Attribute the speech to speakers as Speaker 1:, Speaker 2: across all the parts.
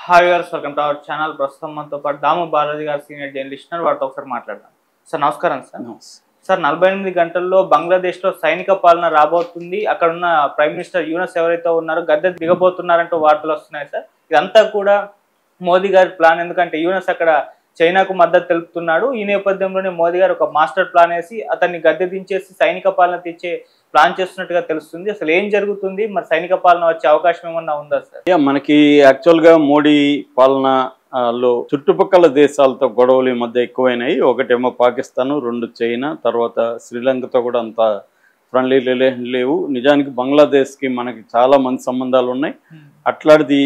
Speaker 1: Hi గారు, welcome to our channel. ప్రస్తుతం మనతో పాటు దాము బాలాజీ గారు సీనియర్ జర్నలిస్ట్ ఉన్నారు. వారితో ఒకసారి మాట్లాడదాం. సార్ నమస్కారం. సార్ 48 గంటల్లో బంగ్లాదేశ్లో సైనిక పాలన రాబోతుంది. అక్కడ ఉన్న ప్రైమ్ మినిస్టర్ యూనస్ ఎవరైతే ఉన్నారో గద్దె దిగబోతున్నారంటూ వార్తలు వస్తున్నాయి సార్. ఇదంతా కూడా మోదీ గారి ప్లాన్. ఎందుకంటే యూనస్ అక్కడ చైనాకు మద్దతు తెలుపుతున్నాడు. ఈ నేపథ్యంలోనే మోదీ గారు ఒక మాస్టర్ ప్లాన్ వేసి అతన్ని గద్దె దించేసి సైనిక పాలన తెచ్చే ప్లాన్ చేస్తున్నట్టుగా తెలుస్తుంది. అసలు ఏం జరుగుతుంది? మరి సైనిక పాలన వచ్చే అవకాశం ఏమన్నా ఉందా సార్?
Speaker 2: మనకి యాక్చువల్గా మోడీ పాలనలో చుట్టుపక్కల దేశాలతో గొడవలు ఈ మధ్య ఎక్కువైనాయి. ఒకటేమో పాకిస్తాన్, రెండు చైనా, తర్వాత శ్రీలంకతో కూడా అంత ఫ్రెండ్లీ రిలేషన్ లేవు. నిజానికి బంగ్లాదేశ్కి మనకి చాలా మంది సంబంధాలు ఉన్నాయి. అట్లాంటిది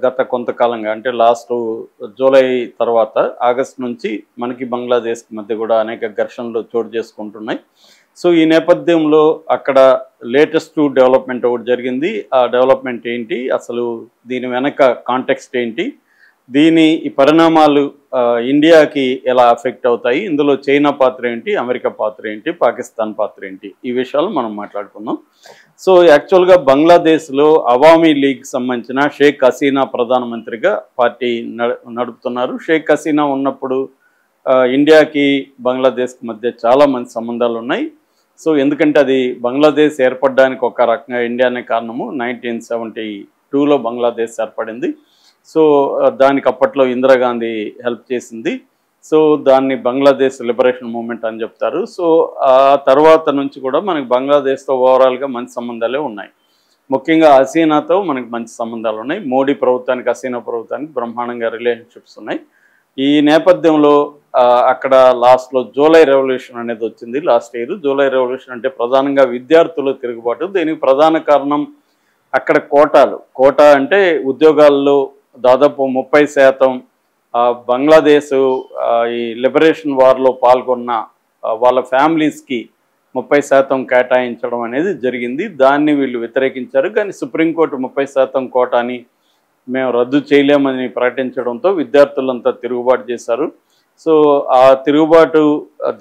Speaker 2: గత కొంతకాలంగా అంటే లాస్ట్ జూలై తర్వాత ఆగస్టు నుంచి మనకి బంగ్లాదేశ్కి మధ్య కూడా అనేక ఘర్షణలు చోటు చేసుకుంటున్నాయి. సో ఈ నేపథ్యంలో అక్కడ లేటెస్ట్ డెవలప్మెంట్ ఒకటి జరిగింది. ఆ డెవలప్మెంట్ ఏంటి, అసలు దీని వెనక కాంటెక్స్ట్ ఏంటి, ఈ పరిణామాలు ఇండియాకి ఎలా అఫెక్ట్ అవుతాయి, ఇందులో చైనా పాత్ర ఏంటి, అమెరికా పాత్ర ఏంటి, పాకిస్తాన్ పాత్ర ఏంటి, ఈ విషయాలు మనం మాట్లాడుకుందాం. సో యాక్చువల్గా బంగ్లాదేశ్లో అవామీ లీగ్ సంబంధించిన షేక్ హసీనా ప్రధానమంత్రిగా పార్టీ నడుపుతున్నారు. షేక్ హసీనా ఉన్నప్పుడు ఇండియాకి బంగ్లాదేశ్కి మధ్య చాలా మంచి సంబంధాలు ఉన్నాయి. సో ఎందుకంటే అది బంగ్లాదేశ్ ఏర్పడడానికి ఒక రకంగా ఇండియానే కారణము. 1972లో బంగ్లాదేశ్ ఏర్పడింది. సో దానికి అప్పట్లో ఇందిరాగాంధీ హెల్ప్ చేసింది. సో దాన్ని బంగ్లాదేశ్ లిబరేషన్ మూమెంట్ అని చెప్తారు. సో ఆ తర్వాత నుంచి కూడా మనకి బంగ్లాదేశ్తో ఓవరాల్గా మంచి సంబంధాలే ఉన్నాయి. ముఖ్యంగా హసీనాతో మనకి మంచి సంబంధాలు ఉన్నాయి. మోడీ ప్రభుత్వానికి హసీనా ప్రభుత్వానికి బ్రహ్మాండంగా రిలేషన్షిప్స్ ఉన్నాయి. ఈ నేపథ్యంలో అక్కడ లాస్ట్లో జూలై రెవల్యూషన్ అనేది వచ్చింది. లాస్ట్ ఇయర్ జూలై రెవల్యూషన్ అంటే ప్రధానంగా విద్యార్థుల తిరుగుబాటు. దీనికి ప్రధాన కారణం అక్కడ కోటా అంటే ఉద్యోగాల్లో దాదాపు 30% బంగ్లాదేశ్ ఈ లిబరేషన్ వార్లో పాల్గొన్న వాళ్ళ ఫ్యామిలీస్కి 30% కేటాయించడం అనేది జరిగింది. దాన్ని వీళ్ళు వ్యతిరేకించారు. కానీ సుప్రీంకోర్టు 30% కోటాని మేము రద్దు చేయలేమని ప్రకటించడంతో విద్యార్థులంతా తిరుగుబాటు చేశారు. సో ఆ తిరుగుబాటు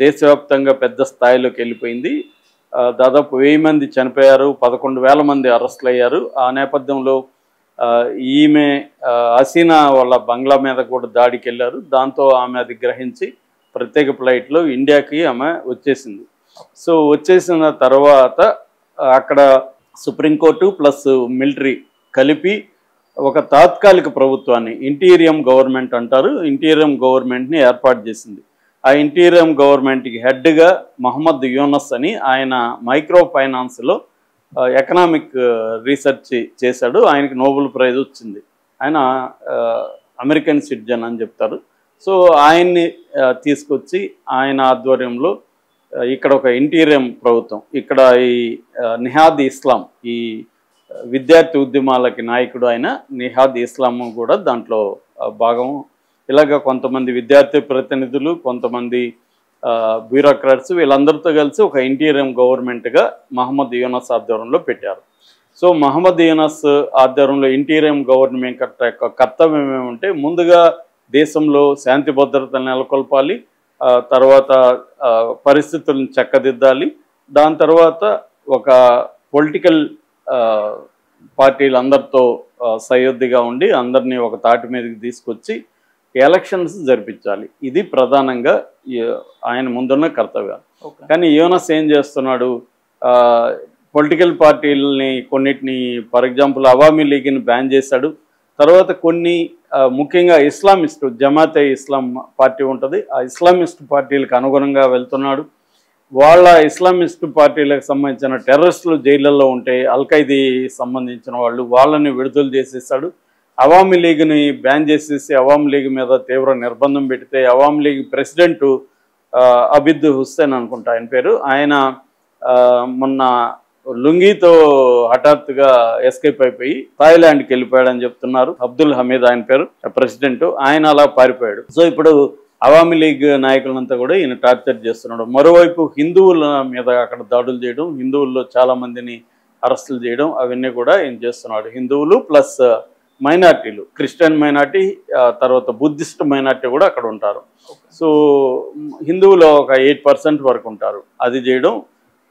Speaker 2: దేశవ్యాప్తంగా పెద్ద స్థాయిలోకి వెళ్ళిపోయింది. దాదాపు 1000 మంది చనిపోయారు, 11,000 మంది అరెస్టులు అయ్యారు. ఆ నేపథ్యంలో ఈమె హసీనా వాళ్ళ బంగ్లా మీద కూడా దాడికి వెళ్ళారు. దాంతో ఆమె అది గ్రహించి ప్రత్యేక ఫ్లైట్లో ఇండియాకి ఆమె వచ్చేసింది. సో వచ్చేసిన తర్వాత అక్కడ సుప్రీంకోర్టు ప్లస్ మిలిటరీ కలిపి ఒక తాత్కాలిక ప్రభుత్వాన్ని, ఇంటీరియం గవర్నమెంట్ అంటారు, ఇంటీరియం గవర్నమెంట్ని ఏర్పాటు చేసింది. ఆ ఇంటీరియం గవర్నమెంట్కి హెడ్గా మహమ్మద్ యూనస్ అని, ఆయన మైక్రో ఫైనాన్స్లో ఎకనామిక్ రీసెర్చ్ చేశాడు. ఆయనకి నోబెల్ ప్రైజ్ వచ్చింది. ఆయన అమెరికన్ సిటిజన్ అని చెప్తారు. సో ఆయన్ని తీసుకొచ్చి ఆయన ఆధ్వర్యంలో ఇక్కడ ఒక ఇంటీరియం ప్రభుత్వం, ఇక్కడ ఈ నిహాద్ ఇస్లాం, ఈ విద్యార్థి ఉద్యమాలకి నాయకుడు ఆయన నిహాద్ ఇస్లాం కూడా దాంట్లో భాగం. ఇలాగ కొంతమంది విద్యార్థి ప్రతినిధులు, కొంతమంది బ్యూరోక్రాట్స్, వీళ్ళందరితో కలిసి ఒక ఇంటీరియం గవర్నమెంట్గా మహమ్మద్ యూనస్ ఆధ్వర్యంలో పెట్టారు. సో మహమ్మద్ యూనస్ ఆధ్వర్యంలో ఇంటీరియం గవర్నమెంట్ యొక్క కర్తవ్యం ఏమంటే, ముందుగా దేశంలో శాంతి భద్రతలు నెలకొల్పాలి, తర్వాత పరిస్థితులను చక్కదిద్దాలి, దాని తర్వాత ఒక పొలిటికల్ పార్టీలందరితో సయోధ్యగా ఉండి అందరినీ ఒక తాటి మీదకి తీసుకొచ్చి ఎలక్షన్స్ జరిపించాలి. ఇది ప్రధానంగా ఆయన ముందున్న కర్తవ్యం. కానీ యూనస్ ఏం చేస్తున్నాడు, పొలిటికల్ పార్టీలని కొన్నిటిని, ఫర్ ఎగ్జాంపుల్ అవామీ లీగ్ని బ్యాన్ చేశాడు. తర్వాత కొన్ని ముఖ్యంగా ఇస్లామిస్ట్ జమాతే ఇస్లాం పార్టీ ఉంటుంది, ఆ ఇస్లామిస్ట్ పార్టీలకు అనుగుణంగా వెళ్తున్నాడు. వాళ్ళ ఇస్లామిస్ట్ పార్టీలకు సంబంధించిన టెర్రరిస్టులు జైళ్ళల్లో ఉంటే అల్ఖైదీ సంబంధించిన వాళ్ళని విడుదల చేసేసాడు. అవామీ లీగ్ని బ్యాన్ చేసేసి అవామీ లీగ్ మీద తీవ్ర నిర్బంధం పెడితే అవామీ లీగ్ ప్రెసిడెంట్ అబిద్ హుస్సేన్ అనుకుంటా ఆయన పేరు, ఆయన మొన్న లుంగీతో హఠాత్తుగా ఎస్కేప్ అయిపోయి థాయిలాండ్కి వెళ్ళిపోయాడని చెప్తున్నారు. అబ్దుల్ హమీద్ ఆయన పేరు, ప్రెసిడెంట్. ఆయన అలా పారిపోయాడు. సో ఇప్పుడు అవామీ లీగ్ నాయకులంతా కూడా ఈయన టార్చర్ చేస్తున్నాడు. మరోవైపు హిందువుల మీద అక్కడ దాడులు చేయడం, హిందువుల్లో చాలా మందిని అరెస్టులు చేయడం, అవన్నీ కూడా ఈయన చేస్తున్నాడు. హిందువులు ప్లస్ మైనార్టీలు, క్రిస్టియన్ మైనార్టీ, తర్వాత బుద్ధిస్ట్ మైనార్టీ కూడా అక్కడ ఉంటారు. సో హిందువులో ఒక 8% వరకు ఉంటారు. అది చేయడం.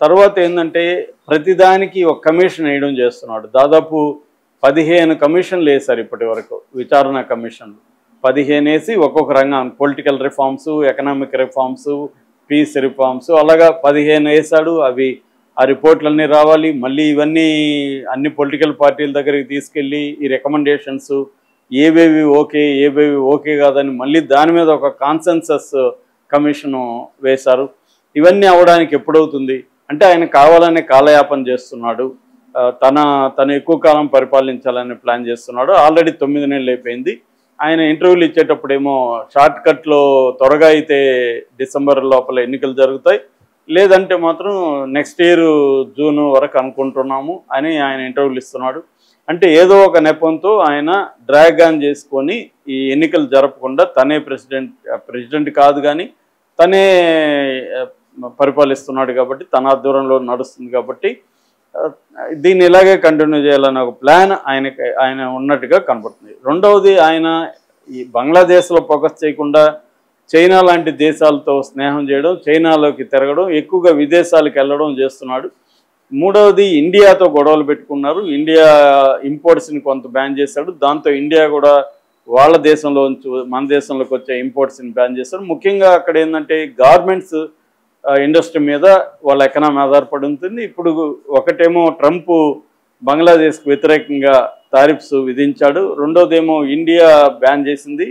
Speaker 2: తర్వాత ఏంటంటే ప్రతిదానికి ఒక కమిషన్ వేయడం చేస్తున్నాడు. దాదాపు 15 కమిషన్లు వేశారు ఇప్పటి వరకు, విచారణ కమిషన్లు 15 వేసి ఒక్కొక్క రంగం, political reforms, economic reforms, peace reforms, అలాగా 15 వేశాడు. అవి ఆ రిపోర్ట్లన్నీ రావాలి, మళ్ళీ ఇవన్నీ అన్ని పొలిటికల్ పార్టీల దగ్గరికి తీసుకెళ్ళి ఈ రికమెండేషన్స్ ఏవేవి ఓకే కాదని మళ్ళీ దాని మీద ఒక కాన్సెన్సస్ కమిషను వేశారు. ఇవన్నీ అవడానికి ఎప్పుడవుతుంది అంటే ఆయన కావాలనే కాలయాపన చేస్తున్నాడు, తను ఎక్కువ కాలం పరిపాలించాలని ప్లాన్ చేస్తున్నాడు. ఆల్రెడీ 9 నెలలు అయిపోయింది. ఆయన ఇంటర్వ్యూలు ఇచ్చేటప్పుడేమో షార్ట్ కట్లో త్వరగా అయితే డిసెంబర్ లోపల ఎన్నికలు జరుగుతాయి, లేదంటే మాత్రం నెక్స్ట్ ఇయర్ జూన్ వరకు అనుకుంటున్నాము అని ఆయన ఇంటర్వ్యూలు ఇస్తున్నాడు. అంటే ఏదో ఒక నెపంతో ఆయన డ్రాగ్ ఆన్ చేసుకొని ఈ ఎన్నికలు జరపకుండా తనే ప్రెసిడెంట్ కాదు కానీ తనే పరిపాలిస్తున్నాడు కాబట్టి, తన ఆధ్వర్యంలో నడుస్తుంది కాబట్టి దీన్ని ఇలాగే కంటిన్యూ చేయాలన్న ఒక ప్లాన్ ఆయన ఉన్నట్టుగా కనపడుతుంది. రెండవది, ఆయన ఈ బంగ్లాదేశ్లో ఫోకస్ చేయకుండా చైనా లాంటి దేశాలతో స్నేహం చేయడం, చైనాలోకి తిరగడం, ఎక్కువగా విదేశాలకు వెళ్ళడం చేస్తున్నాడు. మూడవది, ఇండియాతో గొడవలు పెట్టుకున్నారు. ఇండియా ఇంపోర్ట్స్ని కొంత బ్యాన్ చేశాడు. దాంతో ఇండియా కూడా వాళ్ళ దేశంలో మన దేశంలోకి వచ్చే ఇంపోర్ట్స్ని బ్యాన్ చేశారు. ముఖ్యంగా అక్కడ ఏంటంటే గార్మెంట్స్ ఇండస్ట్రీ మీద వాళ్ళ ఎకనామీ ఆధారపడి ఉంటుంది. ఇప్పుడు ఒకటేమో ట్రంప్ బంగ్లాదేశ్కి వ్యతిరేకంగా టారిఫ్స్ విధించాడు, రెండోదేమో ఇండియా బ్యాన్ చేసింది.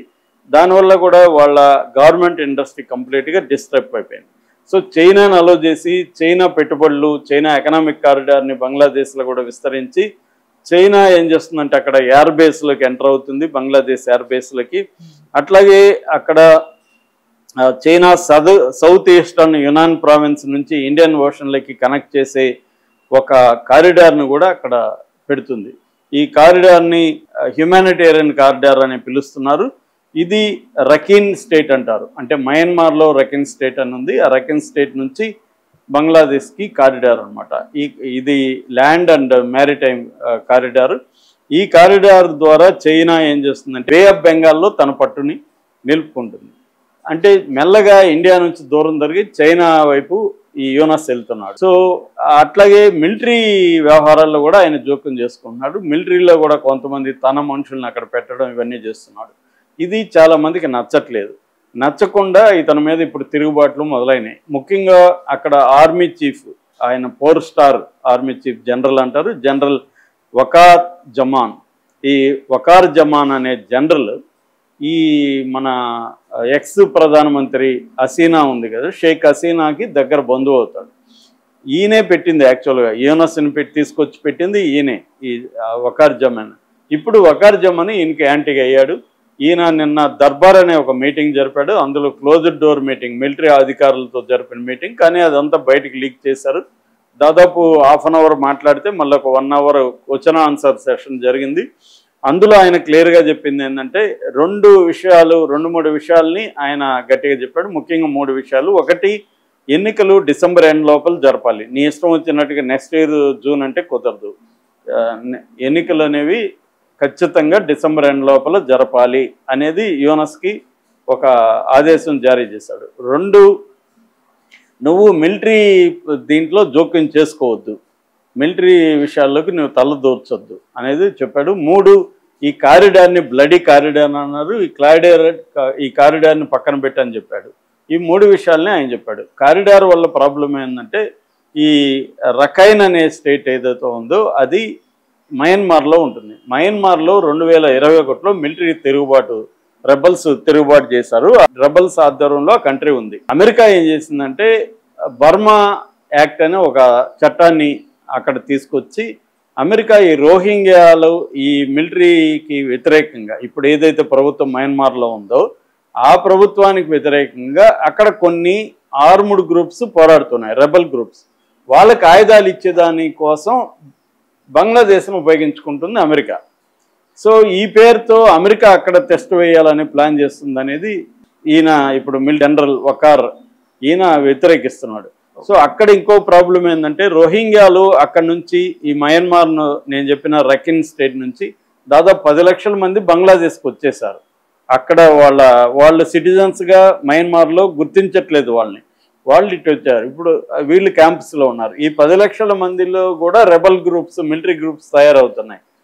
Speaker 2: దానివల్ల కూడా వాళ్ళ గవర్నమెంట్ ఇండస్ట్రీ కంప్లీట్గా డిస్టర్బ్ అయిపోయింది. సో చైనాను అలో చేసి చైనా పెట్టుబడులు, చైనా ఎకనామిక్ కారిడార్ని బంగ్లాదేశ్లో కూడా విస్తరించి చైనా ఏం చేస్తుందంటే అక్కడ ఎయిర్ బేస్లోకి ఎంటర్ అవుతుంది, బంగ్లాదేశ్ ఎయిర్ బేస్లోకి. అట్లాగే అక్కడ చైనా సౌత్ ఈస్టర్న్ యునాన్ ప్రావిన్స్ నుంచి ఇండియన్ ఓషన్లోకి కనెక్ట్ చేసే ఒక కారిడార్ను కూడా అక్కడ పెడుతుంది. ఈ కారిడార్ని హ్యుమానిటేరియన్ కారిడార్ అని పిలుస్తున్నారు. ఇది రఖీన్ స్టేట్ అంటారు, అంటే మయన్మార్లో రఖీన్ స్టేట్ అని ఉంది. ఆ రఖీన్ స్టేట్ నుంచి బంగ్లాదేశ్కి కారిడార్ అనమాట. ఇది ల్యాండ్ అండ్ మ్యారిటైమ్ కారిడార్. ఈ కారిడార్ ద్వారా చైనా ఏం చేస్తుందంటే బే ఆఫ్ బెంగాల్లో తన పట్టుని నిలుపుకుంటుంది. అంటే మెల్లగా ఇండియా నుంచి దూరం జరిగి చైనా వైపు ఈ యూనస్ వెళ్తున్నాడు. సో అట్లాగే మిలిటరీ వ్యవహారాల్లో కూడా ఆయన జోక్యం చేసుకుంటున్నాడు. మిలిటరీలో కూడా కొంతమంది తన మనుషుల్ని అక్కడ పెట్టడం ఇవన్నీ చేస్తున్నాడు. ఇది చాలా మందికి నచ్చట్లేదు. నచ్చకుండా ఇతని మీద ఇప్పుడు తిరుగుబాట్లు మొదలైనాయి. ముఖ్యంగా అక్కడ ఆర్మీ చీఫ్, ఆయన 4 స్టార్ ఆర్మీ చీఫ్ జనరల్ అంటారు, జనరల్ వకార్ జమాన్. ఈ వకార్ జమాన్ అనే జనరల్ ఈ మన ఎక్స్ ప్రధానమంత్రి హసీనా ఉంది కదా, షేక్ హసీనాకి దగ్గర బంధువు అవుతాడు. ఈయనే పెట్టింది యాక్చువల్గా, యూనస్ని తీసుకొచ్చి పెట్టింది ఈయనే, ఈ వకార్ జమాన్. ఇప్పుడు వకార్ జమాన్ ఈయనకి యాంటీగా అయ్యాడు. ఈయన నిన్న దర్బార్ అనే ఒక మీటింగ్ జరిపాడు. అందులో క్లోజ్డ్ డోర్ మీటింగ్, మిలిటరీ అధికారులతో జరిపిన మీటింగ్, కానీ అదంతా బయటికి లీక్ చేశారు. దాదాపు ½ అన్ అవర్ మాట్లాడితే మళ్ళీ ఒక 1 అవర్ క్వశ్చన్ ఆన్సర్ సెషన్ జరిగింది. అందులో ఆయన క్లియర్గా చెప్పింది ఏంటంటే 2-3 విషయాల్ని ఆయన గట్టిగా చెప్పాడు. ముఖ్యంగా 3 విషయాలు. ఒకటి, ఎన్నికలు డిసెంబర్ ఎండ్ లోపల జరపాలి. నీ ఇష్టం వచ్చినట్టుగా నెక్స్ట్ ఇయర్ జూన్ అంటే కుదరదు. ఎన్నికలు అనేవి ఖచ్చితంగా డిసెంబర్ ఎండ్ లోపల జరపాలి అనేది యూనస్కి ఒక ఆదేశం జారీ చేశాడు. 2, నువ్వు మిలిటరీ దీంట్లో జోక్యం చేసుకోవద్దు, మిలిటరీ విషయాల్లోకి నువ్వు తలదూర్చొద్దు అనేది చెప్పాడు. 3, ఈ కారిడార్ని బ్లడీ కారిడార్ అన్నారు, ఈ కారిడార్ని పక్కన పెట్టని చెప్పాడు. ఈ 3 విషయాల్ని ఆయన చెప్పాడు. కారిడార్ వల్ల ప్రాబ్లం ఏంటంటే ఈ రఖైన్ అనే స్టేట్ ఏదైతే ఉందో అది మయన్మార్లో ఉంటుంది. మయన్మార్లో 2021లో మిలిటరీ రెబల్స్ తిరుగుబాటు చేశారు. రెబల్స్ ఆధ్వర్యంలో ఆ కంట్రీ ఉంది. అమెరికా ఏం చేసిందంటే బర్మా యాక్ట్ అనే ఒక చట్టాన్ని అక్కడ తీసుకొచ్చి అమెరికా ఈ రోహింగ్యాలు ఈ మిలిటరీకి వ్యతిరేకంగా ఇప్పుడు ఏదైతే ప్రభుత్వం మయన్మార్లో ఉందో ఆ ప్రభుత్వానికి వ్యతిరేకంగా అక్కడ కొన్ని ఆర్మ్డ్ గ్రూప్స్ పోరాడుతున్నాయి, రెబల్ గ్రూప్స్. వాళ్ళకి ఆయుధాలు ఇచ్చేదాని కోసం బంగ్లాదేశ్ను ఉపయోగించుకుంటుంది అమెరికా. సో ఈ పేరుతో అమెరికా అక్కడ టెస్ట్ వేయాలని ప్లాన్ చేస్తుంది అనేది ఈయన ఇప్పుడు జనరల్ వకార్ ఈయన వ్యతిరేకిస్తున్నాడు. సో అక్కడ ఇంకో ప్రాబ్లం ఏంటంటే రోహింగ్యాలు అక్కడ నుంచి ఈ మయన్మార్ను నేను చెప్పిన రఖీన్ స్టేట్ నుంచి దాదాపు 10 లక్షల మంది బంగ్లాదేశ్కి వచ్చేసారు. అక్కడ వాళ్ళు సిటిజన్స్గా మయన్మార్లో గుర్తించట్లేదు వాళ్ళని, వాళ్ళు ఇటు వచ్చారు. ఇప్పుడు వీళ్ళు క్యాంప్స్లో ఉన్నారు. ఈ 10 లక్షల మందిలో కూడా రెబల్ గ్రూప్స్, మిలిటరీ గ్రూప్స్ తయారవుతున్నాయి.